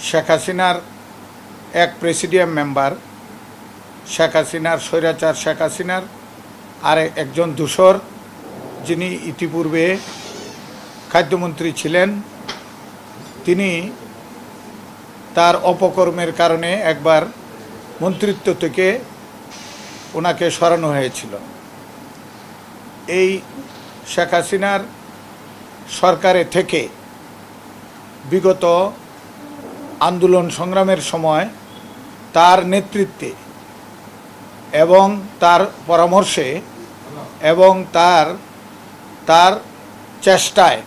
শেখ হাসিনার এক presidium member, Sheikh হাসিনার স্বৈরাচার শেখ হাসিনার আর একজন দূষর, যিনি ইতিপূর্বে খাদ্যমন্ত্রী ছিলেন, তিনি তার অপকর্মের কারণে একবার মন্ত্রিত্ব থেকে ওনাকে সরানো হয়েছিল। এই শেখ হাসিনার সরকারে থেকে বিগত আন্দোলন সংগ্রামের সময় তার নেতৃত্বে এবং তার পরামর্শে এবং তার চেষ্টায়,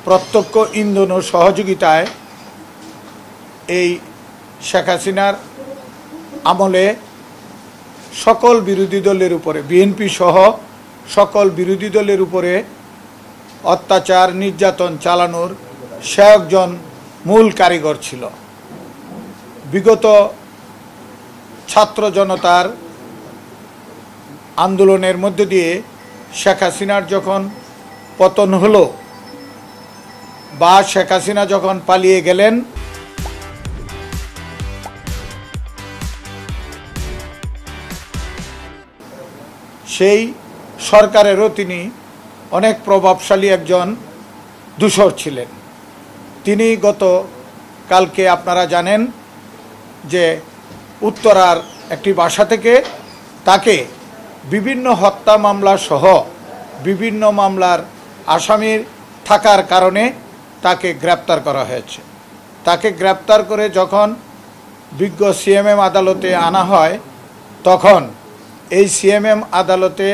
প্রত্যক্ষ ইন্ধন ও সহযোগিতায় এই শেখ হাসিনার আমলে সকল বিরোধী দলের উপরে, বিএনপি সহ সকল বিরোধী দলের উপরে অত্যাচার নির্যাতন চালানোর সে একজন মূল কারিগর ছিল। বিগত ছাত্র জনতার আন্দোলনের মধ্য দিয়ে শেখ হাসিনার যখন পতন হলো বা শেখ হাসিনা যখন পালিয়ে গেলেন, সেই সরকারেরও তিনি অনেক প্রভাবশালী একজন দূষর ছিলেন। তিনি কালকে আপনারা জানেন যে উত্তরার একটি বাসা থেকে তাকে বিভিন্ন হত্যা মামলা সহ বিভিন্ন মামলার আসামির থাকার কারণে তাকে গ্রেপ্তার করা হয়েছে। তাকে গ্রেপ্তার করে যখন বিজ্ঞ সিএমএম আদালতে আনা হয়, তখন এই সিএমএম আদালতে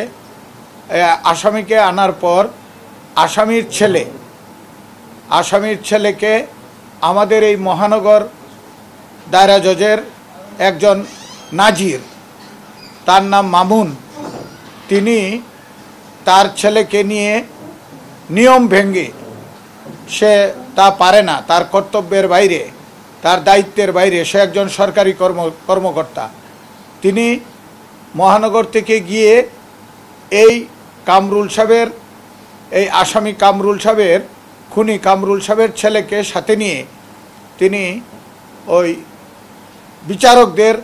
আসামিকে আনার পর আসামির ছেলেকে আমাদের এই মহানগর দায়রা জজের একজন নাজির, তার নাম মামুন, তিনি তার ছেলেকে নিয়ে নিয়ম ভেঙে, সে তা পারে না, তার কর্তব্যের বাইরে, তার দায়িত্বের বাইরে, সে একজন সরকারি কর্মকর্তা, তিনি মহানগর থেকে গিয়ে এই কামরুল সাহেবের, এই আসামি কামরুল সাহেবের, খুনি কামরুল সাহেবের ছেলেকে সাথে নিয়ে তিনি ওই বিচারকদের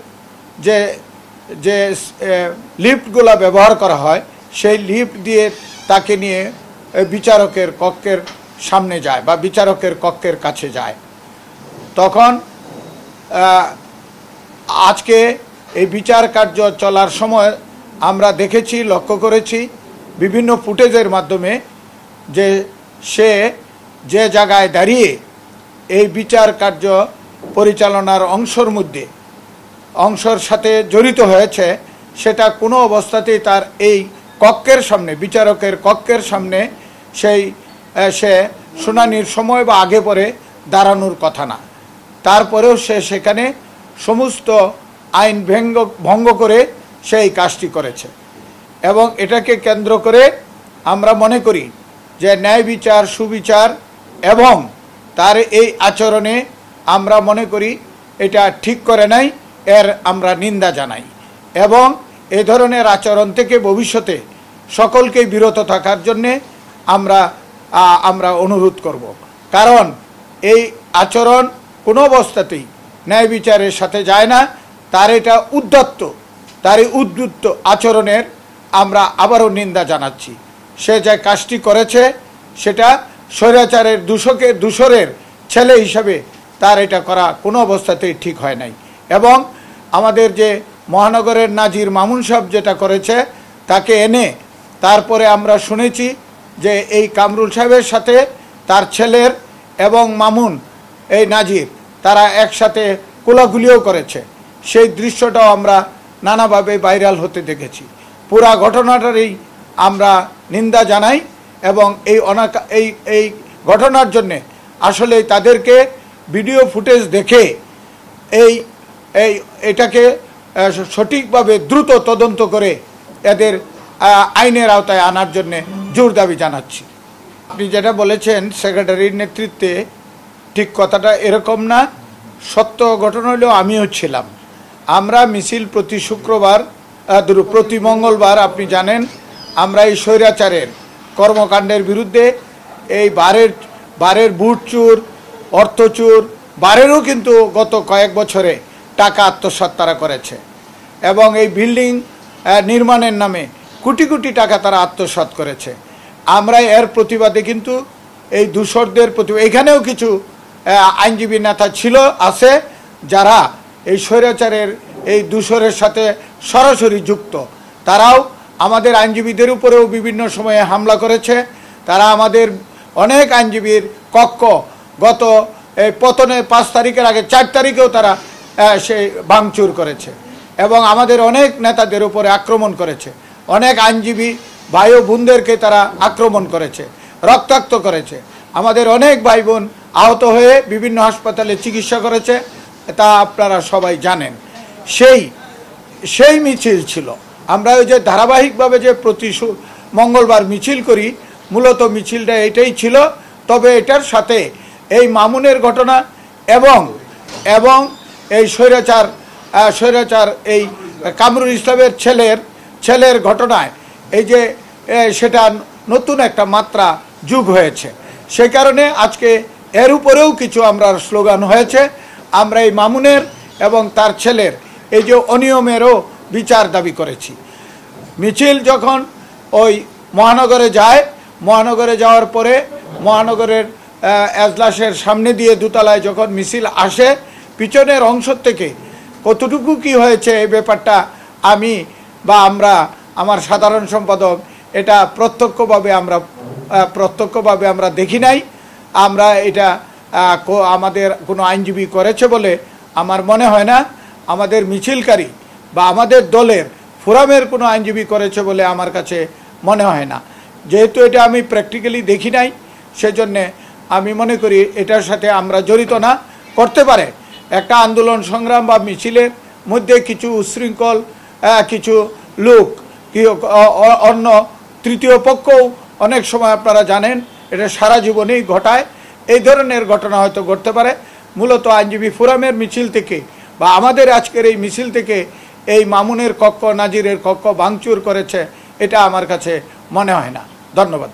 যে যে লিফটগুলো ব্যবহার করা হয়, সেই লিফট দিয়ে তাকে নিয়ে বিচারকের কক্ষের সামনে যায় বা বিচারকের কক্ষের কাছে যায়। তখন আজকে এই বিচার কার্য চলার সময় আমরা দেখেছি, লক্ষ্য করেছি বিভিন্ন ফুটেজের মাধ্যমে যে সে যে জায়গায় দাঁড়িয়ে এই বিচার কার্য পরিচালনার অংশের সাথে জড়িত হয়েছে, সেটা কোনো অবস্থাতেই তার এই কক্ষের সামনে, বিচারকের কক্ষের সামনে সে শুনানির সময় বা আগে পরে দাঁড়ানোর কথা না। তারপরেও সে সেখানে সমস্ত আইন ভঙ্গ করে সেই কাজটি করেছে। এবং এটাকে কেন্দ্র করে আমরা মনে করি যে ন্যায় বিচার, সুবিচার এবং তার এই আচরণে আমরা মনে করি এটা ঠিক করে নাই, এর আমরা নিন্দা জানাই এবং এই ধরনের আচরণ থেকে ভবিষ্যতে সকলকেই বিরত থাকার জন্যে আমরা অনুরোধ করব। কারণ এই আচরণ কোনো অবস্থাতেই ন্যায় বিচারের সাথে যায় না। তার এটা উদ্ধত্ত আচরণের আমরা আবারও নিন্দা জানাচ্ছি। সে যে কাজটি করেছে সেটা স্বৈরাচারের দূষরের ছেলে হিসাবে তার এটা করা কোনো অবস্থাতেই ঠিক হয় নাই। এবং আমাদের যে মহানগরের নাজির মামুন সাহেব যেটা করেছে, তাকে এনে তারপরে আমরা শুনেছি যে এই কামরুল সাহেবের সাথে তার ছেলের এবং মামুন এই নাজির তারা একসাথে কোলাকুলিও করেছে। সেই দৃশ্যটাও আমরা নানাভাবে ভাইরাল হতে দেখেছি। পুরা ঘটনাটারই আমরা নিন্দা জানাই এবং এই ঘটনার জন্যে আসলে তাদেরকে ভিডিও ফুটেজ দেখে এটাকে সঠিকভাবে দ্রুত তদন্ত করে এদের আইনের আওতায় আনার জন্যে জোর দাবি জানাচ্ছি। আপনি যেটা বলেছেন সেক্রেটারির নেতৃত্বে, ঠিক কথাটা এরকম না। সত্য ঘটনা হলেও আমিও ছিলাম। আমরা মিছিল প্রতি মঙ্গলবার, আপনি জানেন, আমরা এই স্বৈরাচারের কর্মকাণ্ডের বিরুদ্ধে, এই বারের বুট চুর, অর্থ চুর, বারেরও কিন্তু গত কয়েক বছরে টাকা আত্মসাৎ তারা করেছে এবং এই বিল্ডিং নির্মাণের নামে কোটি কোটি টাকা তারা আত্মসাৎ করেছে। আমরা এর প্রতিবাদে কিন্তু এই দূষরদের এখানেও কিছু আইনজীবী নেতা ছিল আছে যারা এই স্বৈরাচারের এই দূষরের সাথে সরাসরি যুক্ত। তারাও আমাদের আইনজীবীদের উপরেও বিভিন্ন সময়ে হামলা করেছে। তারা আমাদের অনেক আইনজীবীর কক্ষ গত এই পতনের 5 তারিখের আগে 4 তারিখেও তারা সেই ভাঙচুর করেছে এবং আমাদের অনেক নেতাদের উপরে আক্রমণ করেছে। অনেক আইনজীবী ভাই ও বোনদেরকে তারা আক্রমণ করেছে, রক্তাক্ত করেছে। আমাদের অনেক ভাই বোন আহত হয়ে বিভিন্ন হাসপাতালে চিকিৎসা করেছে, তা আপনারা সবাই জানেন। সেই মিছিল ছিল। আমরা ওই যে ধারাবাহিকভাবে যে প্রতি মঙ্গলবার মিছিল করি, মূলত মিছিলটা এটাই ছিল। তবে এটার সাথে এই মামুনের ঘটনা এবং এই স্বৈরাচার এই কামরুল ইসলামের ছেলের ঘটনায় এই যে সেটা নতুন একটা মাত্রা যোগ হয়েছে। সেই কারণে আজকে এর উপরেও কিছু আমরা স্লোগান হয়েছে। আমরা এই মামুনের এবং তার ছেলের এই যে অনিয়মেরও বিচার দাবি করেছি। মিছিল যখন ওই মহানগরে যায়, মহানগরে যাওয়ার পরে মহানগরের এজলাসের সামনে দিয়ে দোতলায় যখন মিছিল আসে, পিছনের অংশ থেকে কতটুকু কি হয়েছে এই ব্যাপারটা আমি বা আমার সাধারণ সম্পাদক এটা প্রত্যক্ষভাবে আমরা দেখি নাই। আমরা এটা আমাদের কোনো আইনজীবী করেছে বলে আমার মনে হয় না। আমাদের মিছিলকারী বা আমাদের দলের ফোরামের কোনো আইনজীবী করেছে বলে আমার কাছে মনে হয় না। যেহেতু এটা আমি প্র্যাকটিক্যালি দেখি নাই, সেজন্যে আমি মনে করি এটার সাথে আমরা জড়িত না। করতে পারে একটা আন্দোলন সংগ্রাম বা মিছিলের মধ্যে কিছু উচ্ছৃঙ্খল কিছু লোক অন্য তৃতীয় পক্ষও অনেক সময় আপনারা জানেন এটা সারা জীবনেই ঘটায়। এই ধরনের ঘটনা হয়তো ঘটতে পারে। মূলত আইনজীবী ফোরামের মিছিল থেকে বা আমাদের আজকের এই মিছিল থেকে এই মামুনের কক্ষ, নাজিরের কক্ষ ভাঙচুর করেছে, এটা আমার কাছে মনে হয় না। ধন্যবাদ।